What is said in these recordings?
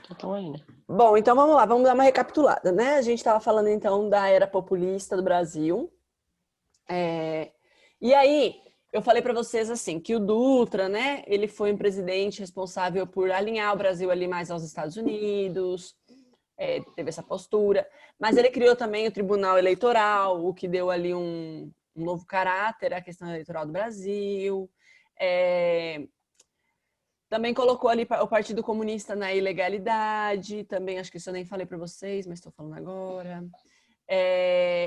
Então aí, né? Bom, então vamos lá, vamos dar uma recapitulada, né? A gente estava falando então da era populista do Brasil. E aí, eu falei para vocês assim, que o Dutra, né? Ele foi um presidente responsável por alinhar o Brasil ali mais aos Estados Unidos, teve essa postura. Mas ele criou também o Tribunal Eleitoral, o que deu ali um novo caráter à questão eleitoral do Brasil. Também colocou ali o Partido Comunista na ilegalidade, também acho que isso eu nem falei para vocês, mas estou falando agora.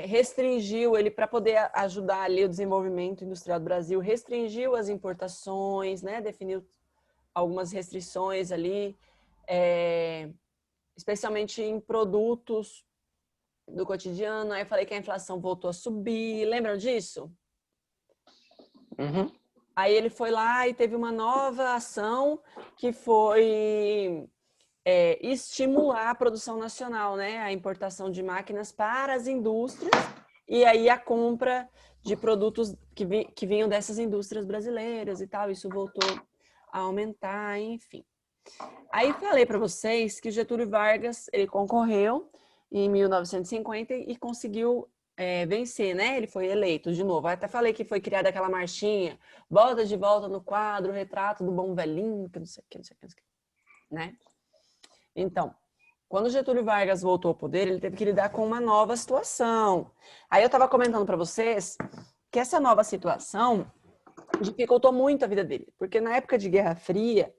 Restringiu ele para poder ajudar ali o desenvolvimento industrial do Brasil, restringiu as importações, né? Definiu algumas restrições ali, especialmente em produtos do cotidiano. Aí eu falei que a inflação voltou a subir, lembram disso? Uhum. Aí ele foi lá e teve uma nova ação que foi estimular a produção nacional, né? A importação de máquinas para as indústrias e aí a compra de produtos que vinham dessas indústrias brasileiras e tal. Isso voltou a aumentar, enfim. Aí falei para vocês que Getúlio Vargas, ele concorreu em 1950 e conseguiu vencer, né? Ele foi eleito de novo. Eu até falei que foi criada aquela marchinha, bota de volta no quadro, retrato do bom velhinho, que não sei o que, não sei o que, não sei o que, né? Então, quando Getúlio Vargas voltou ao poder, ele teve que lidar com uma nova situação. Aí eu estava comentando para vocês que essa nova situação dificultou muito a vida dele, porque na época de Guerra Fria,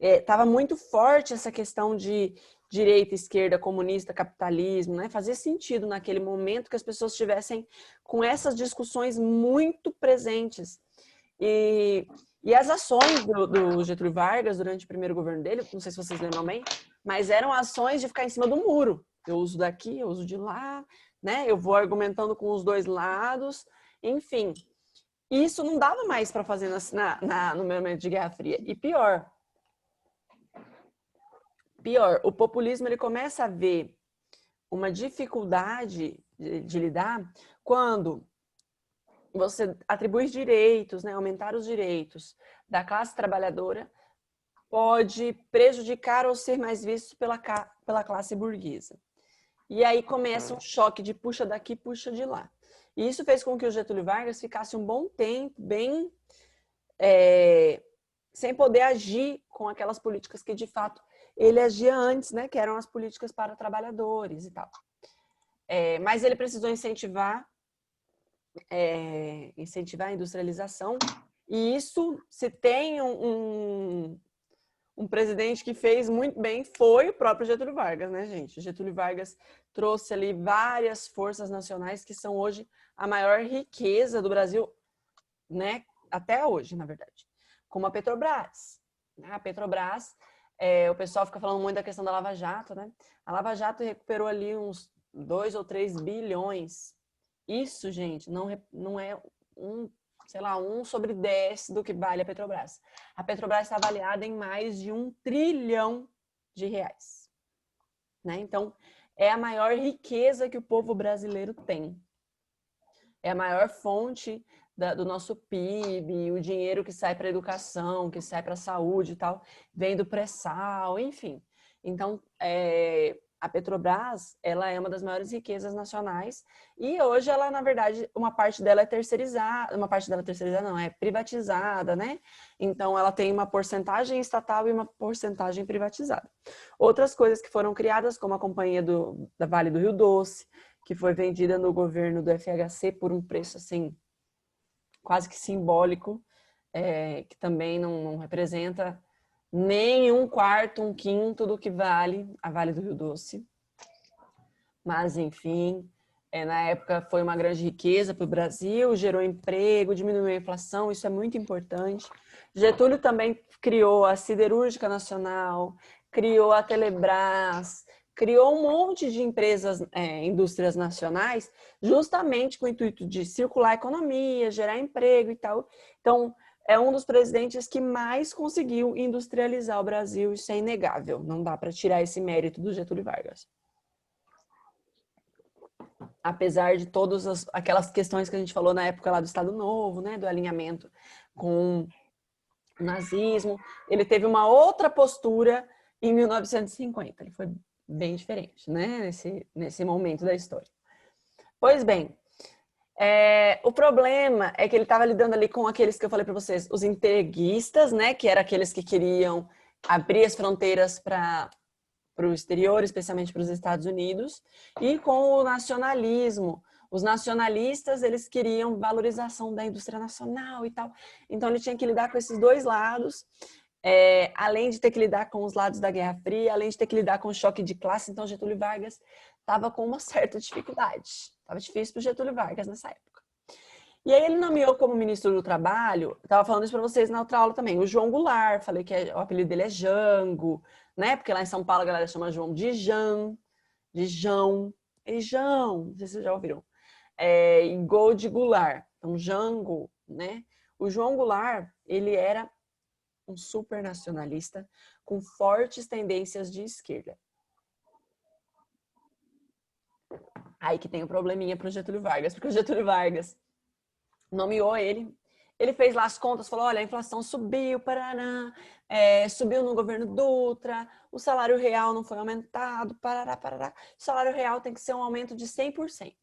estava muito forte essa questão de direita, esquerda, comunista, capitalismo, né? Fazia sentido naquele momento que as pessoas estivessem com essas discussões muito presentes. E as ações do Getúlio Vargas durante o primeiro governo dele, não sei se vocês lembram bem, mas eram ações de ficar em cima do muro. Eu uso daqui, eu uso de lá, né? Eu vou argumentando com os dois lados, enfim. Isso não dava mais para fazer no momento de Guerra Fria. E pior, o populismo ele começa a ver uma dificuldade de lidar quando você atribui direitos, né, aumentar os direitos da classe trabalhadora pode prejudicar ou ser mais visto pela classe burguesa. E aí começa um choque de puxa daqui, puxa de lá. E isso fez com que o Getúlio Vargas ficasse um bom tempo bem sem poder agir com aquelas políticas que de fato ele agia antes, né, que eram as políticas para trabalhadores e tal. Mas ele precisou incentivar a industrialização, e isso, se tem um presidente que fez muito bem, foi o próprio Getúlio Vargas, né, gente? Getúlio Vargas trouxe ali várias forças nacionais que são hoje a maior riqueza do Brasil, né, até hoje, na verdade, como a Petrobras. A Petrobras, o pessoal fica falando muito da questão da Lava Jato, né? A Lava Jato recuperou ali uns 2 ou 3 bilhões. Isso, gente, não é sei lá, 1 sobre 10 do que vale a Petrobras. A Petrobras está avaliada em mais de 1 trilhão de reais. Né? Então, é a maior riqueza que o povo brasileiro tem. É a maior fonte do nosso PIB, o dinheiro que sai para a educação, que sai para a saúde e tal, vem do pré-sal, enfim. Então, a Petrobras, ela é uma das maiores riquezas nacionais e hoje ela, na verdade, uma parte dela é terceirizada, não, é privatizada, né? Então, ela tem uma porcentagem estatal e uma porcentagem privatizada. Outras coisas que foram criadas, como a Companhia da Vale do Rio Doce, que foi vendida no governo do FHC por um preço, assim, quase que simbólico, que também não representa nem 1/4, 1/5 do que vale a Vale do Rio Doce. Mas, enfim, na época foi uma grande riqueza para o Brasil, gerou emprego, diminuiu a inflação, isso é muito importante. Getúlio também criou a Siderúrgica Nacional, criou a Telebrás, criou um monte de empresas, indústrias nacionais, justamente com o intuito de circular a economia, gerar emprego e tal. Então, é um dos presidentes que mais conseguiu industrializar o Brasil, isso é inegável, não dá para tirar esse mérito do Getúlio Vargas. Apesar de todas aquelas questões que a gente falou na época lá do Estado Novo, né, do alinhamento com o nazismo, ele teve uma outra postura em 1950. Ele foi bem diferente, né? Nesse momento da história. Pois bem, o problema é que ele estava lidando ali com aqueles que eu falei para vocês, os entreguistas, né? Que eram aqueles que queriam abrir as fronteiras para o exterior, especialmente para os Estados Unidos, e com o nacionalismo. Os nacionalistas, eles queriam valorização da indústria nacional e tal. Então, ele tinha que lidar com esses dois lados, além de ter que lidar com os lados da Guerra Fria, além de ter que lidar com o choque de classe. Então, Getúlio Vargas estava com uma certa dificuldade. Estava difícil para o Getúlio Vargas nessa época. E aí ele nomeou como ministro do Trabalho, estava falando isso para vocês na outra aula também, o João Goulart. Falei que o apelido dele é Jango, né? Porque lá em São Paulo a galera chama João de Jan, de Jão, e Jão, não sei se vocês já ouviram. E Gol de Goulart, então Jango, né? O João Goulart, ele era um super nacionalista com fortes tendências de esquerda. Aí que tem um probleminha para o Getúlio Vargas, porque o Getúlio Vargas nomeou ele, ele fez lá as contas, falou, olha, a inflação subiu, parará, subiu no governo Dutra, o salário real não foi aumentado, parará, parará. O salário real tem que ser um aumento de 100%.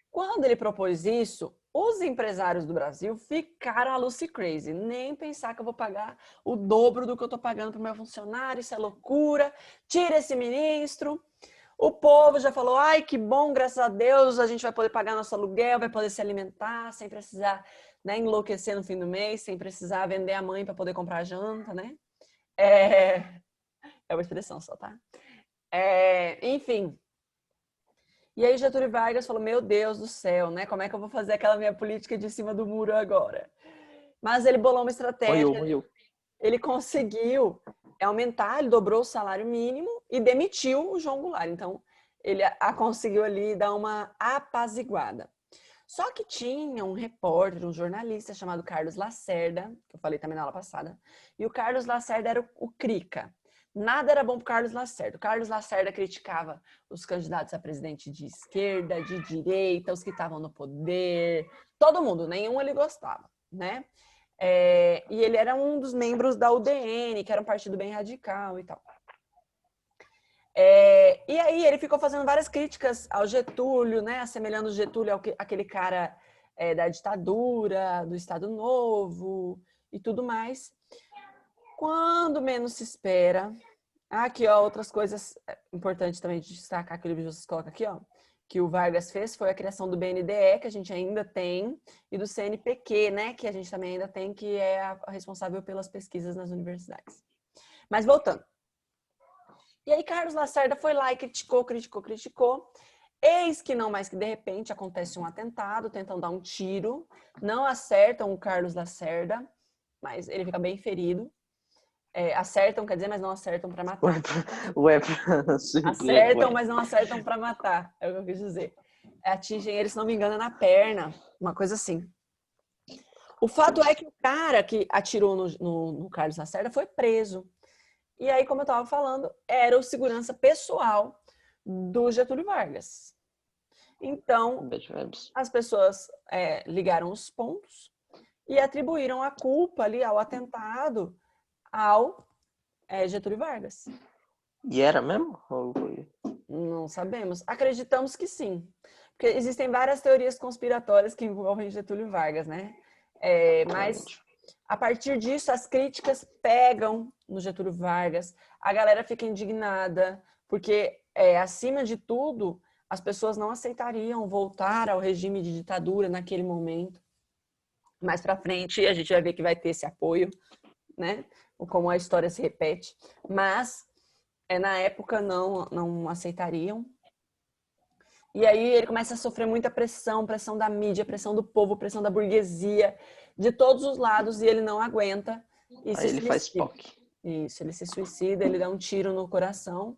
Quando ele propôs isso, os empresários do Brasil ficaram a Lucy crazy. Nem pensar que eu vou pagar o dobro do que eu estou pagando para o meu funcionário, isso é loucura, tira esse ministro. O povo já falou, ai, que bom, graças a Deus, a gente vai poder pagar nosso aluguel, vai poder se alimentar, sem precisar, né, enlouquecer no fim do mês, sem precisar vender a mãe para poder comprar janta, né? É uma expressão só, tá? Enfim. E aí Getúlio Vargas falou, meu Deus do céu, né? Como é que eu vou fazer aquela minha política de cima do muro agora? Mas ele bolou uma estratégia. Morreu. Ele conseguiu aumentar, ele dobrou o salário mínimo e demitiu o João Goulart. Então, ele conseguiu ali dar uma apaziguada. Só que tinha um repórter, um jornalista chamado Carlos Lacerda, que eu falei também na aula passada, e o Carlos Lacerda era o Crica. Nada era bom para o Carlos Lacerda. O Carlos Lacerda criticava os candidatos a presidente de esquerda, de direita, os que estavam no poder, todo mundo, nenhum ele gostava, né? E ele era um dos membros da UDN, que era um partido bem radical e tal. E aí ele ficou fazendo várias críticas ao Getúlio, né? Assemelhando o Getúlio àquele cara da ditadura, do Estado Novo e tudo mais. Quando menos se espera... Aqui, ó, outras coisas importantes também de destacar que o livro de vocês coloca aqui, ó, que o Vargas fez foi a criação do BNDE, que a gente ainda tem, e do CNPq, né, que a gente também ainda tem, que é a responsável pelas pesquisas nas universidades. Mas voltando. E aí Carlos Lacerda foi lá e criticou. Eis que não mais que de repente acontece um atentado, tentam dar um tiro, não acertam o Carlos Lacerda, mas ele fica bem ferido. Acertam, quer dizer, mas não acertam para matar. Acertam, mas não acertam para matar, é o que eu quis dizer. Atingem ele, se não me engano, na perna, uma coisa assim. O fato é que o cara que atirou no Carlos Lacerda foi preso. E aí, como eu estava falando, era o segurança pessoal do Getúlio Vargas. Então, as pessoas ligaram os pontos e atribuíram a culpa ali ao atentado ao Getúlio Vargas. E era mesmo? Não sabemos. Acreditamos que sim. Porque existem várias teorias conspiratórias que envolvem Getúlio Vargas, né? Mas a partir disso, as críticas pegam no Getúlio Vargas. A galera fica indignada, porque, acima de tudo, as pessoas não aceitariam voltar ao regime de ditadura naquele momento. Mais para frente, a gente vai ver que vai ter esse apoio, né? Como a história se repete, mas na época não aceitariam. E aí ele começa a sofrer muita pressão da mídia, pressão do povo, pressão da burguesia, de todos os lados, e ele não aguenta. E aí ele faz POC. Isso, ele se suicida, ele dá um tiro no coração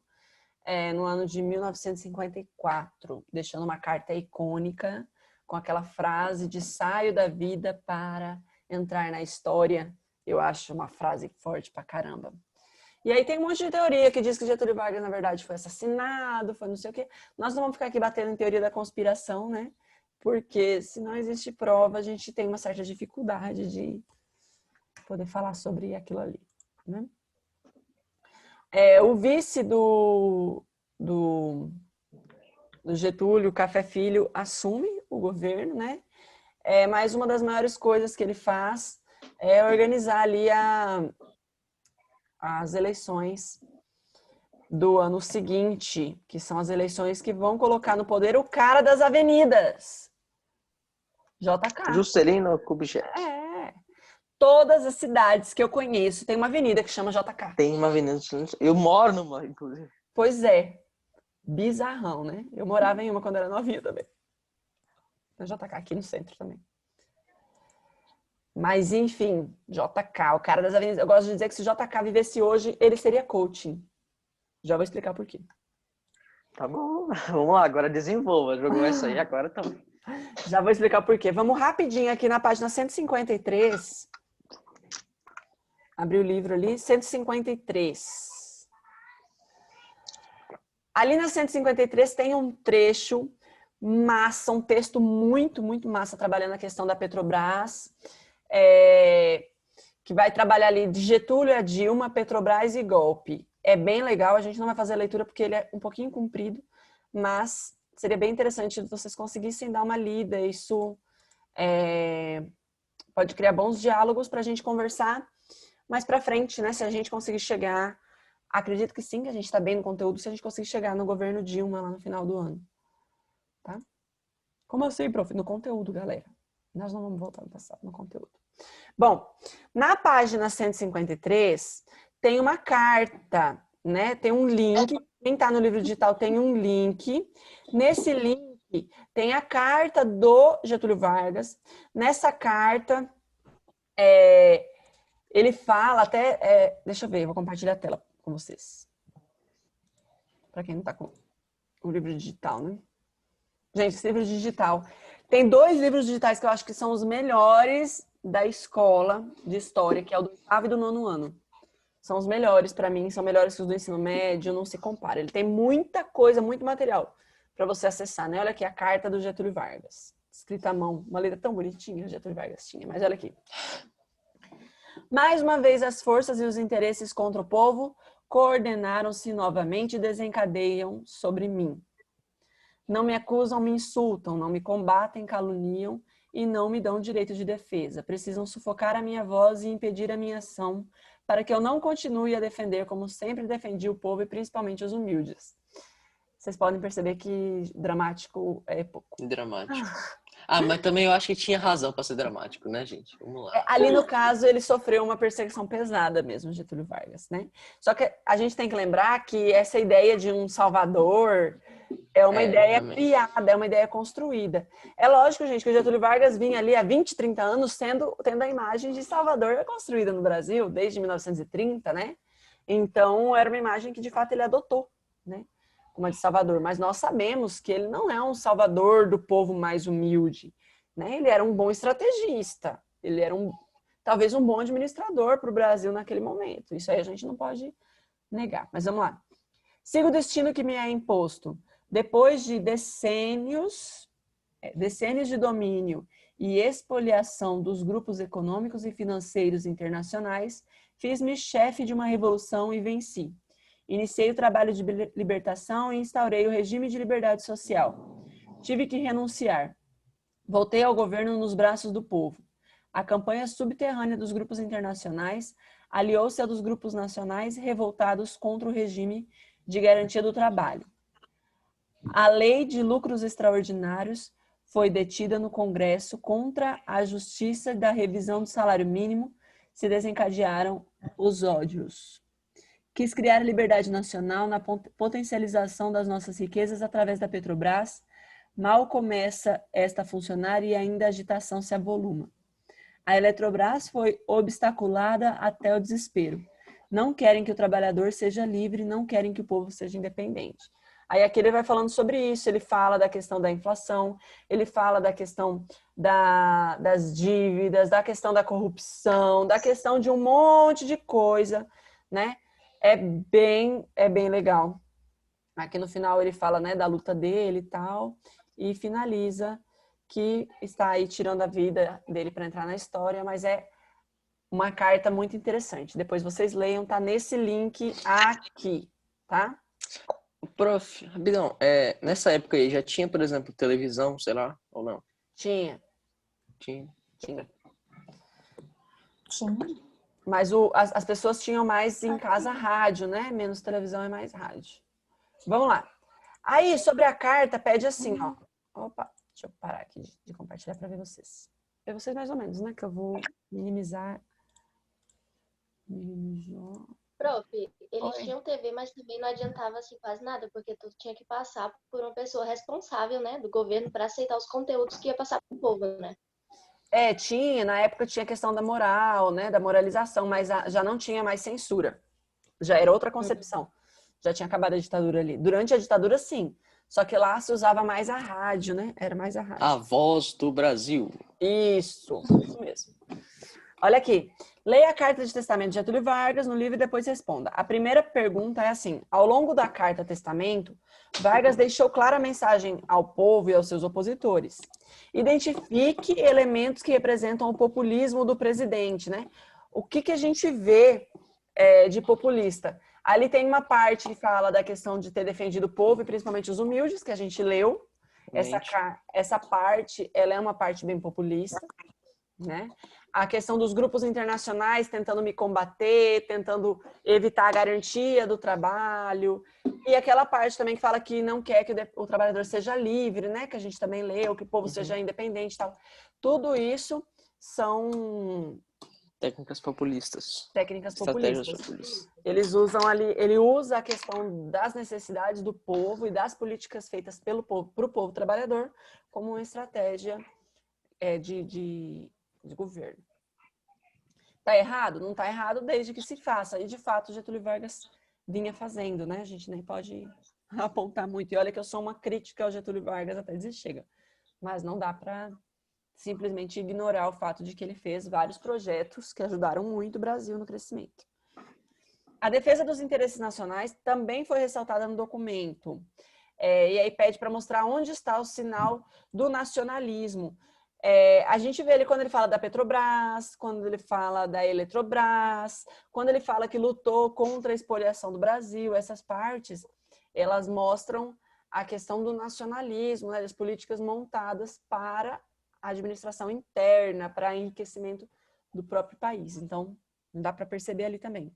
no ano de 1954, deixando uma carta icônica com aquela frase de saio da vida para entrar na história. Eu acho uma frase forte pra caramba. E aí tem um monte de teoria que diz que Getúlio Vargas, na verdade, foi assassinado, foi não sei o quê. Nós não vamos ficar aqui batendo em teoria da conspiração, né? Porque se não existe prova, a gente tem uma certa dificuldade de poder falar sobre aquilo ali, né? O vice do Getúlio, Café Filho, assume o governo, né? Mas uma das maiores coisas que ele faz é organizar ali as eleições do ano seguinte, que são as eleições que vão colocar no poder o cara das avenidas, JK. Juscelino Kubitschek. Todas as cidades que eu conheço tem uma avenida que chama JK. Tem uma avenida Juscelino. Eu moro numa, inclusive. Pois é. Bizarrão, né? Eu morava em uma quando era novinha também. Tem JK aqui no centro também. Mas, enfim, JK, o cara das avenidas. Eu gosto de dizer que se o JK vivesse hoje, ele seria coaching. Já vou explicar por quê. Tá bom, vamos lá, agora desenvolva. Jogou essa aí, agora tá. Já vou explicar por quê. Vamos rapidinho aqui na página 153. Abri o livro ali, 153. Ali na 153 tem um trecho massa, um texto muito, muito massa, trabalhando a questão da Petrobras, que vai trabalhar ali de Getúlio a Dilma, Petrobras e golpe. É bem legal, a gente não vai fazer a leitura porque ele é um pouquinho comprido, mas seria bem interessante se vocês conseguissem dar uma lida. Isso pode criar bons diálogos para a gente conversar mais para frente, né? Se a gente conseguir chegar, acredito que sim, que a gente está bem no conteúdo, se a gente conseguir chegar no governo Dilma lá no final do ano. Tá? Como assim, prof? No conteúdo, galera. Nós não vamos voltar no passado, no conteúdo. Bom, na página 153 tem uma carta, né? Tem um link. Quem está no livro digital tem um link. Nesse link tem a carta do Getúlio Vargas. Nessa carta, ele fala até... deixa eu ver, eu vou compartilhar a tela com vocês. Para quem não está com o livro digital, né? Gente, esse livro digital. Tem 2 livros digitais que eu acho que são os melhores da escola de história, que é o do 8º e do 9º ano. São os melhores para mim, são melhores que os do ensino médio, não se compara. Ele tem muita coisa, muito material para você acessar, né? Olha aqui a carta do Getúlio Vargas, escrita à mão, uma letra tão bonitinha o Getúlio Vargas tinha, mas olha aqui. Mais uma vez as forças e os interesses contra o povo coordenaram-se novamente e desencadeiam sobre mim. Não me acusam, me insultam, não me combatem, caluniam e não me dão direito de defesa. Precisam sufocar a minha voz e impedir a minha ação para que eu não continue a defender como sempre defendi o povo e principalmente os humildes. Vocês podem perceber que dramático é pouco. Dramático. Mas também eu acho que tinha razão para ser dramático, né, gente? Vamos lá. Ali, no caso, ele sofreu uma perseguição pesada mesmo, Getúlio Vargas, né? Só que a gente tem que lembrar que essa ideia de um salvador é uma ideia criada, é uma ideia construída. É lógico, gente, que o Getúlio Vargas vinha ali há 20, 30 anos tendo a imagem de Salvador construída no Brasil, desde 1930, né? Então, era uma imagem que, de fato, ele adotou, né? Uma de Salvador, mas nós sabemos que ele não é um salvador do povo mais humilde, né? Ele era um bom estrategista, ele era talvez um bom administrador para o Brasil naquele momento. Isso aí a gente não pode negar. Mas vamos lá. Siga o destino que me é imposto. Depois de decênios de domínio e expoliação dos grupos econômicos e financeiros internacionais, fiz-me chefe de uma revolução e venci. Iniciei o trabalho de libertação e instaurei o regime de liberdade social. Tive que renunciar. Voltei ao governo nos braços do povo. A campanha subterrânea dos grupos internacionais aliou-se a dos grupos nacionais revoltados contra o regime de garantia do trabalho. A lei de lucros extraordinários foi detida no Congresso contra a justiça da revisão do salário mínimo, se desencadearam os ódios. Quis criar a liberdade nacional na potencialização das nossas riquezas através da Petrobras. Mal começa esta a funcionar e ainda a agitação se avoluma. A Eletrobras foi obstaculada até o desespero. Não querem que o trabalhador seja livre, não querem que o povo seja independente. Aí aqui ele vai falando sobre isso, ele fala da questão da inflação, ele fala da questão das dívidas, da questão da corrupção, da questão de um monte de coisa, né? É bem legal. Aqui no final ele fala, né, da luta dele e tal, e finaliza que está aí tirando a vida dele para entrar na história, mas é uma carta muito interessante. Depois vocês leiam, tá nesse link aqui, tá? Prof, rapidão, nessa época aí já tinha, por exemplo, televisão, sei lá, ou não? Tinha. Tinha. Tinha. Tinha. Mas as pessoas tinham mais em casa rádio, né? Menos televisão e mais rádio. Vamos lá. Aí, sobre a carta, pede assim, ó. Opa, deixa eu parar aqui de compartilhar para ver vocês. Ver vocês mais ou menos, né? Que eu vou minimizar. Prof, eles Oi. tinham TV, mas também não adiantava assim quase nada, porque tu tinha que passar por uma pessoa responsável, né, do governo para aceitar os conteúdos que ia passar pro povo, né? Na época tinha a questão da moral, né? Da moralização, mas já não tinha mais censura. Já era outra concepção. Já tinha acabado a ditadura ali. Durante a ditadura, sim. Só que lá se usava mais a rádio, né? Era mais a rádio. A Voz do Brasil. Isso mesmo. Olha aqui. Leia a carta de testamento de Getúlio Vargas no livro e depois responda. A primeira pergunta é assim: ao longo da carta testamento, Vargas deixou clara mensagem ao povo e aos seus opositores. Identifique elementos que representam o populismo do presidente, né? O que a gente vê de populista? Ali tem uma parte que fala da questão de ter defendido o povo e principalmente os humildes, que a gente leu. Essa parte, ela é uma parte bem populista, né? A questão dos grupos internacionais tentando me combater, tentando evitar a garantia do trabalho. E aquela parte também que fala que não quer que o trabalhador seja livre, né? Que a gente também leu, que o povo seja independente e tal. Tudo isso são Técnicas populistas. técnicas Estratégias populistas. populistas. Eles usam ali, ele usa a questão das necessidades do povo e das políticas feitas pelo povo, para o povo trabalhador, como uma estratégia de governo. Tá errado? Não tá errado desde que se faça. E de fato, Getúlio Vargas vinha fazendo, né? A gente nem pode apontar muito. E olha que eu sou uma crítica ao Getúlio Vargas até dizer chega. Mas não dá para simplesmente ignorar o fato de que ele fez vários projetos que ajudaram muito o Brasil no crescimento. A defesa dos interesses nacionais também foi ressaltada no documento. E aí pede para mostrar onde está o sinal do nacionalismo. A gente vê ele quando ele fala da Petrobras, quando ele fala da Eletrobras, quando ele fala que lutou contra a expoliação do Brasil. Essas partes, elas mostram a questão do nacionalismo, né, das políticas montadas para a administração interna, para enriquecimento do próprio país. Então, dá para perceber ali também.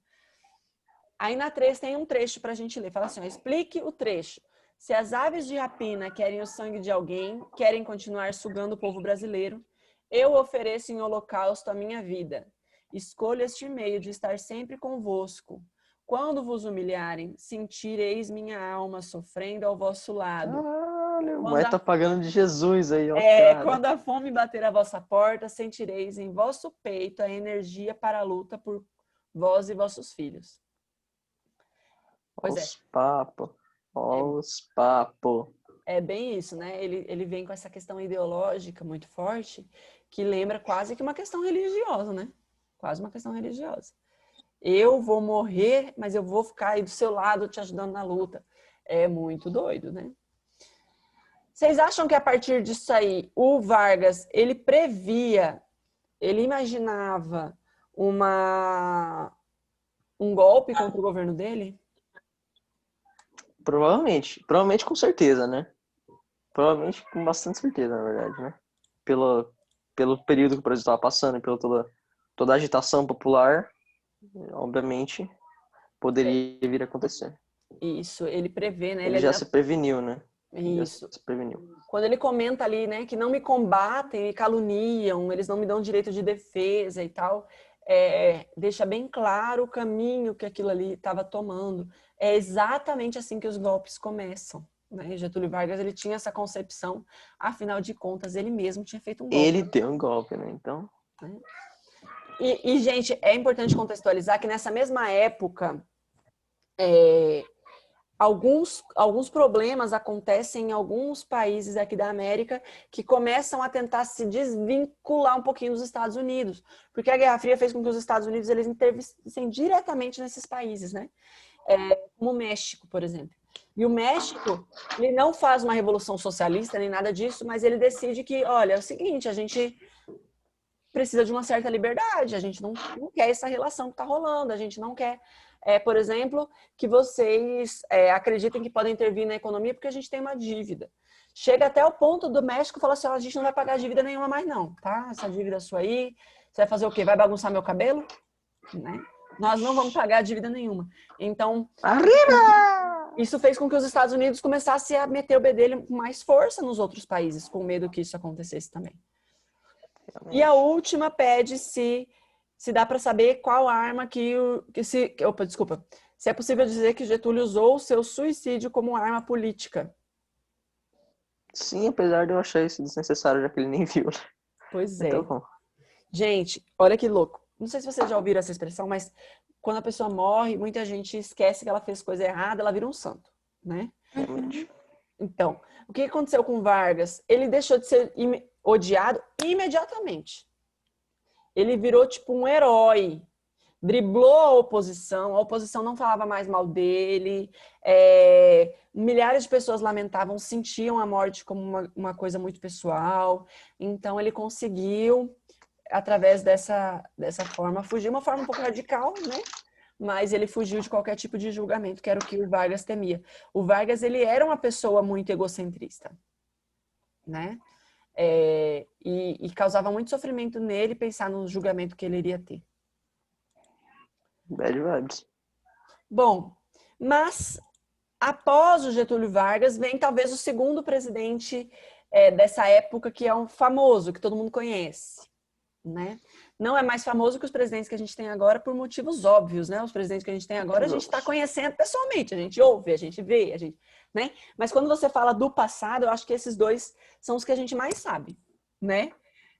Aí na 3 tem um trecho para a gente ler. Fala assim, ó, explique o trecho. Se as aves de rapina querem o sangue de alguém, querem continuar sugando o povo brasileiro, eu ofereço em holocausto a minha vida. Escolho este meio de estar sempre convosco. Quando vos humilharem, sentireis minha alma sofrendo ao vosso lado. O Moé tá pagando de Jesus aí, ó. Cara. Quando a fome bater à vossa porta, sentireis em vosso peito a energia para a luta por vós e vossos filhos. Pois Os papo. É bem isso, né? Ele vem com essa questão ideológica muito forte, que lembra quase que uma questão religiosa, né? Quase uma questão religiosa. Eu vou morrer, mas eu vou ficar aí do seu lado te ajudando na luta. É muito doido, né? Vocês acham que a partir disso aí, o Vargas, ele previa, ele imaginava um golpe contra o governo dele? Provavelmente com certeza, né? Provavelmente com bastante certeza, na verdade, né? Pelo período que o Brasil estava passando e pela toda a agitação popular, obviamente, poderia vir a acontecer. Isso, ele prevê, né? Ele já se preveniu, né? Isso. Se preveniu. Quando ele comenta ali, né, que não me combatem e caluniam, eles não me dão direito de defesa e tal, deixa bem claro o caminho que aquilo ali estava tomando. É exatamente assim que os golpes começam, né? Getúlio Vargas, ele tinha essa concepção, afinal de contas, ele mesmo tinha feito um golpe. Ele deu um golpe, né? Então... E, gente, é importante contextualizar que nessa mesma época, alguns problemas acontecem em alguns países aqui da América que começam a tentar se desvincular um pouquinho dos Estados Unidos, porque a Guerra Fria fez com que os Estados Unidos eles intervissem diretamente nesses países, né? Como o México, por exemplo. E o México, ele não faz uma revolução socialista nem nada disso, mas ele decide que, olha, é o seguinte, a gente precisa de uma certa liberdade, a gente não quer essa relação que está rolando, a gente não quer, por exemplo, que vocês acreditem que podem intervir na economia porque a gente tem uma dívida. Chega até o ponto do México falar assim, ó, a gente não vai pagar dívida nenhuma mais não, tá? Essa dívida sua aí, você vai fazer o quê? Vai bagunçar meu cabelo? Né? Nós não vamos pagar dívida nenhuma. Então, isso fez com que os Estados Unidos começassem a meter o bedelho com mais força nos outros países, com medo que isso acontecesse também. E a última pede se dá para saber qual arma se é possível dizer que Getúlio usou o seu suicídio como arma política. Sim, apesar de eu achar isso desnecessário, já que ele nem viu. Pois é. Então, bom. Gente, olha que louco. Não sei se vocês já ouviram essa expressão, mas quando a pessoa morre, muita gente esquece que ela fez coisa errada, ela vira um santo, né? Realmente. Então, o que aconteceu com Vargas? Ele deixou de ser odiado imediatamente. Ele virou tipo um herói. Driblou a oposição não falava mais mal dele, milhares de pessoas lamentavam, sentiam a morte como uma coisa muito pessoal. Então ele conseguiu, através dessa forma, fugir, uma forma um pouco radical, né? Mas ele fugiu de qualquer tipo de julgamento, que era o que o Vargas temia. O Vargas, ele era uma pessoa muito egocentrista, né? E causava muito sofrimento nele pensar no julgamento que ele iria ter. Bad vibes. Bom, mas após o Getúlio Vargas, vem talvez o segundo presidente dessa época, que é um famoso, que todo mundo conhece, né? Não é mais famoso que os presidentes que a gente tem agora por motivos óbvios, né? Os presidentes que a gente tem agora, a gente está conhecendo pessoalmente, a gente ouve, a gente vê, né? Mas quando você fala do passado, eu acho que esses dois são os que a gente mais sabe, né?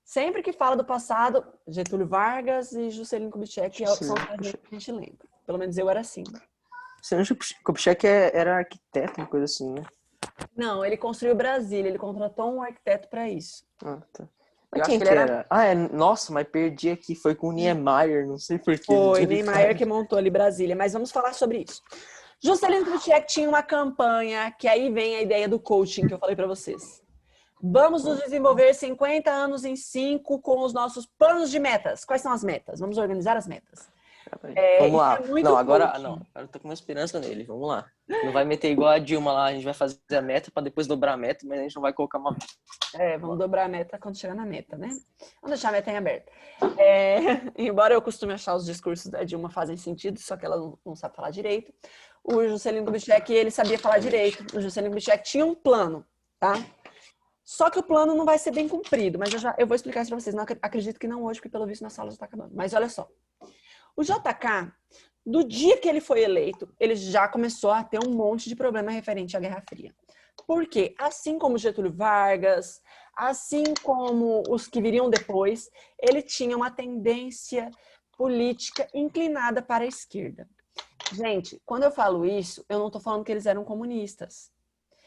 Sempre que fala do passado, Getúlio Vargas e Juscelino Kubitschek são os presidentes que a gente lembra. Pelo menos eu era assim. Juscelino Kubitschek era arquiteto, uma coisa assim, né? Não, ele construiu Brasília, ele contratou um arquiteto para isso. Ah, tá. Eu Quem acho que era? Nossa, mas perdi aqui. Foi com o Niemeyer, não sei porquê. Foi Niemeyer que montou ali Brasília, mas vamos falar sobre isso. Juscelino Kubitschek tinha uma campanha, que aí vem a ideia do coaching que eu falei para vocês. Vamos nos desenvolver 50 anos em 5 com os nossos planos de metas. Quais são as metas? Vamos organizar as metas. Vamos lá. Não, agora coaching. eu tô com uma esperança nele. Vamos lá. Não vai meter igual a Dilma lá, a gente vai fazer a meta para depois dobrar a meta, mas a gente não vai colocar uma meta. Vamos dobrar a meta quando chegar na meta, né? Vamos deixar a meta em aberto. Embora eu costume achar os discursos da Dilma fazem sentido, só que ela não sabe falar direito. O Juscelino Kubitschek, ele sabia falar direito. O Juscelino Kubitschek tinha um plano, tá? Só que o plano não vai ser bem cumprido, mas eu vou explicar isso para vocês. Não acredito que não hoje, porque pelo visto na sala já está acabando. Mas olha só. O JK, do dia que ele foi eleito, ele já começou a ter um monte de problema referente à Guerra Fria. Por quê? Assim como Getúlio Vargas, assim como os que viriam depois, ele tinha uma tendência política inclinada para a esquerda. Gente, quando eu falo isso, eu não estou falando que eles eram comunistas.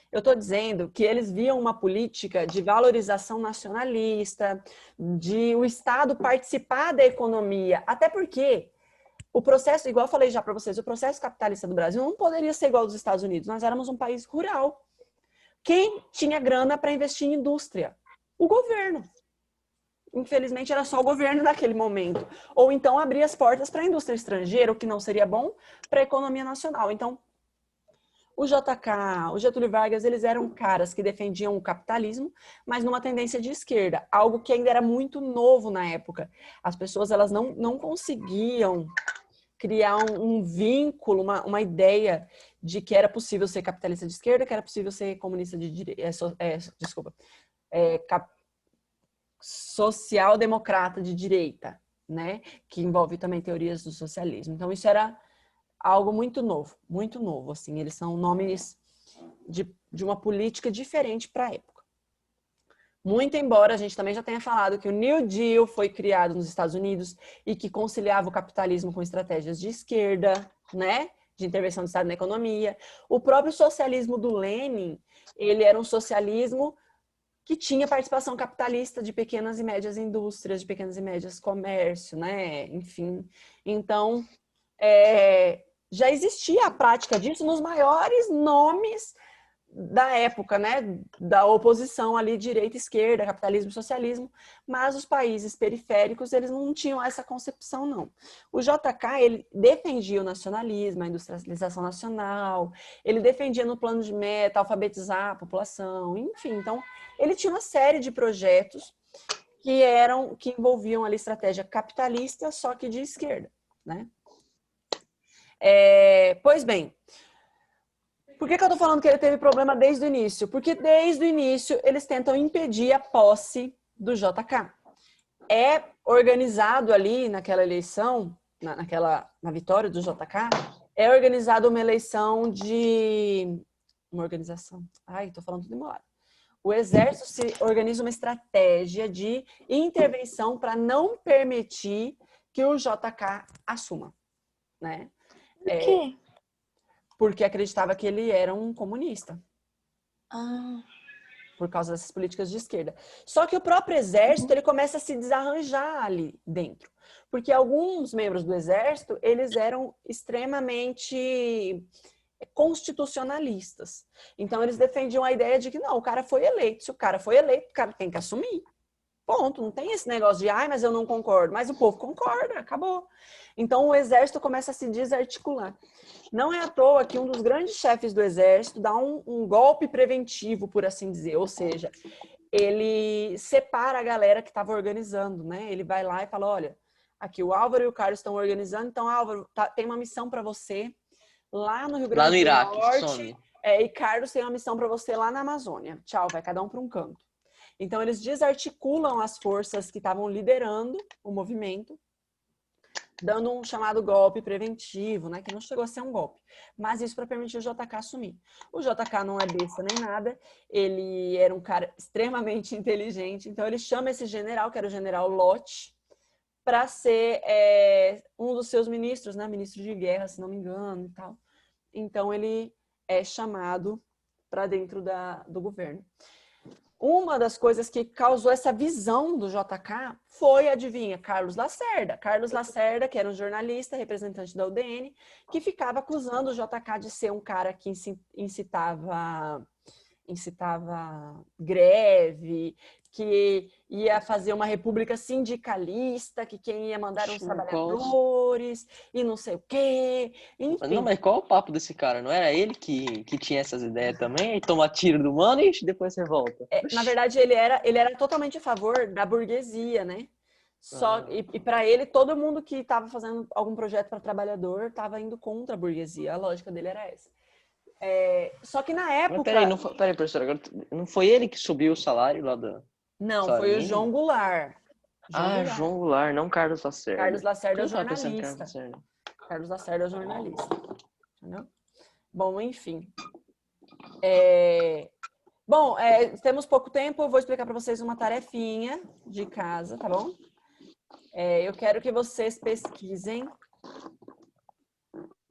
Eu estou dizendo que eles viam uma política de valorização nacionalista, de o Estado participar da economia, até porque o processo, igual eu falei já para vocês, o processo capitalista do Brasil não poderia ser igual ao dos Estados Unidos. Nós éramos um país rural. Quem tinha grana para investir em indústria? O governo. Infelizmente, era só o governo naquele momento. Ou então abrir as portas para a indústria estrangeira, o que não seria bom para a economia nacional. Então, o JK, o Getúlio Vargas, eles eram caras que defendiam o capitalismo, mas numa tendência de esquerda, algo que ainda era muito novo na época. As pessoas elas não conseguiam criar um vínculo, uma ideia de que era possível ser capitalista de esquerda, que era possível ser comunista de direita, social-democrata de direita, né? Que envolve também teorias do socialismo. Então isso era algo muito novo, assim. Eles são nomes de uma política diferente para a época. Muito embora a gente também já tenha falado que o New Deal foi criado nos Estados Unidos e que conciliava o capitalismo com estratégias de esquerda, né? De intervenção do Estado na economia. O próprio socialismo do Lenin, ele era um socialismo que tinha participação capitalista de pequenas e médias indústrias, de pequenas e médias comércio, né? Enfim, então já existia a prática disso nos maiores nomes da época, né, da oposição ali, direita e esquerda, capitalismo e socialismo, mas os países periféricos, eles não tinham essa concepção, não. O JK, ele defendia o nacionalismo, a industrialização nacional, ele defendia no plano de meta, alfabetizar a população, enfim. Então, ele tinha uma série de projetos que envolviam ali estratégia capitalista, só que de esquerda, né? Pois bem, por que eu tô falando que ele teve problema desde o início? Porque desde o início eles tentam impedir a posse do JK. É organizado ali naquela eleição, na vitória do JK, é organizada uma eleição de... Uma organização... Ai, tô falando tudo embolado. O Exército se organiza uma estratégia de intervenção para não permitir que o JK assuma, né? Por quê? Porque acreditava que ele era um comunista. Ah, Por causa dessas políticas de esquerda. Só que o próprio exército, ele começa a se desarranjar ali dentro. Porque alguns membros do exército, eles eram extremamente constitucionalistas. Então, eles defendiam a ideia de que, não, o cara foi eleito. Se o cara foi eleito, o cara tem que assumir. Ponto. Não tem esse negócio de, ai, mas eu não concordo. Mas o povo concorda, acabou. Então, o exército começa a se desarticular. Não é à toa que um dos grandes chefes do exército dá um golpe preventivo, por assim dizer. Ou seja, ele separa a galera que estava organizando, né? Ele vai lá e fala, olha, aqui o Álvaro e o Carlos estão organizando, então, Álvaro, tem uma missão para você lá no Rio Grande Lá no do Iraque, Norte. some. E Carlos tem uma missão para você lá na Amazônia. Tchau, vai cada um para um canto. Então, eles desarticulam as forças que estavam liderando o movimento, dando um chamado golpe preventivo, né? Que não chegou a ser um golpe. Mas isso para permitir o JK assumir. O JK não é besta nem nada. Ele era um cara extremamente inteligente. Então, ele chama esse general, que era o general Lott, para ser um dos seus ministros, né? Ministro de guerra, se não me engano, e tal. Então, ele é chamado para dentro do governo. Uma das coisas que causou essa visão do JK foi, adivinha, Carlos Lacerda. Carlos Lacerda, que era um jornalista, representante da UDN, que ficava acusando o JK de ser um cara que incitava greve, que ia fazer uma república sindicalista, que quem ia mandar os trabalhadores e não sei o quê. Enfim. Não, mas qual é o papo desse cara? Não era ele que tinha essas ideias também? E toma tiro do mano e depois você volta. Na verdade, ele era totalmente a favor da burguesia, né? E para ele, todo mundo que estava fazendo algum projeto para trabalhador estava indo contra a burguesia. A lógica dele era essa. Só que na época... Mas peraí, professor, agora não foi ele que subiu o salário lá da... Não, foi o João Goulart. João Goulart, não Carlos Lacerda. Carlos Lacerda é o Eu tava pensando em jornalista. Carlos Lacerda é o jornalista. Entendeu? Bom, enfim. Temos pouco tempo, eu vou explicar para vocês uma tarefinha de casa, tá bom? Eu quero que vocês pesquisem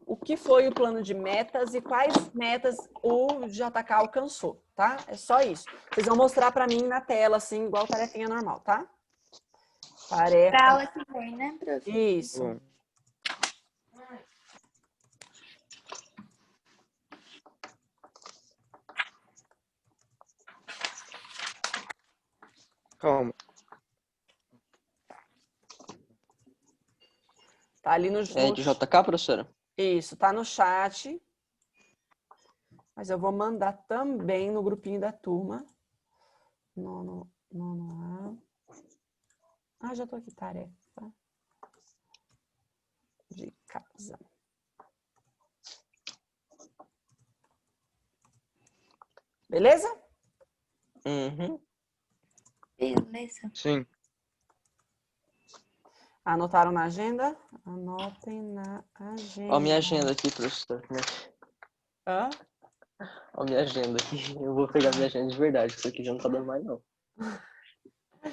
o que foi o plano de metas e quais metas o JK alcançou, tá? É só isso. Vocês vão mostrar para mim na tela, assim, igual tarefinha normal, tá? Tarefa. pra aula que vem, né, prof? Isso. Bom. Calma. Tá ali no... É de JK, professora? Isso, tá no chat. Mas eu vou mandar também no grupinho da turma. Nono A. Já tô aqui, tarefa de casa. Beleza? Uhum. Beleza. Sim. Anotaram na agenda? Anotem na agenda. Ó a minha agenda aqui, professor. Hã? Ó a minha agenda aqui. Eu vou pegar minha agenda de verdade, isso aqui já não tá dando mais, não.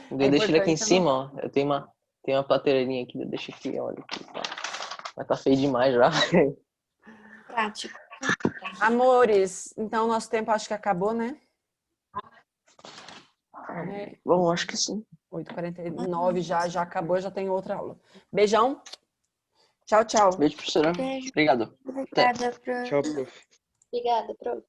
Eu deixo ele aqui em cima, ó. Eu tenho uma prateleirazinha aqui, eu deixo aqui, olha. Aqui, tá. Mas tá feio demais já. Prático. Amores, então nosso tempo acho que acabou, né? Bom, acho que sim. 8h49 já acabou, já tem outra aula. Beijão. Tchau, tchau. Beijo, professora. Beijo. Obrigado. Obrigada, prof. Tchau, prof. Obrigada, prof.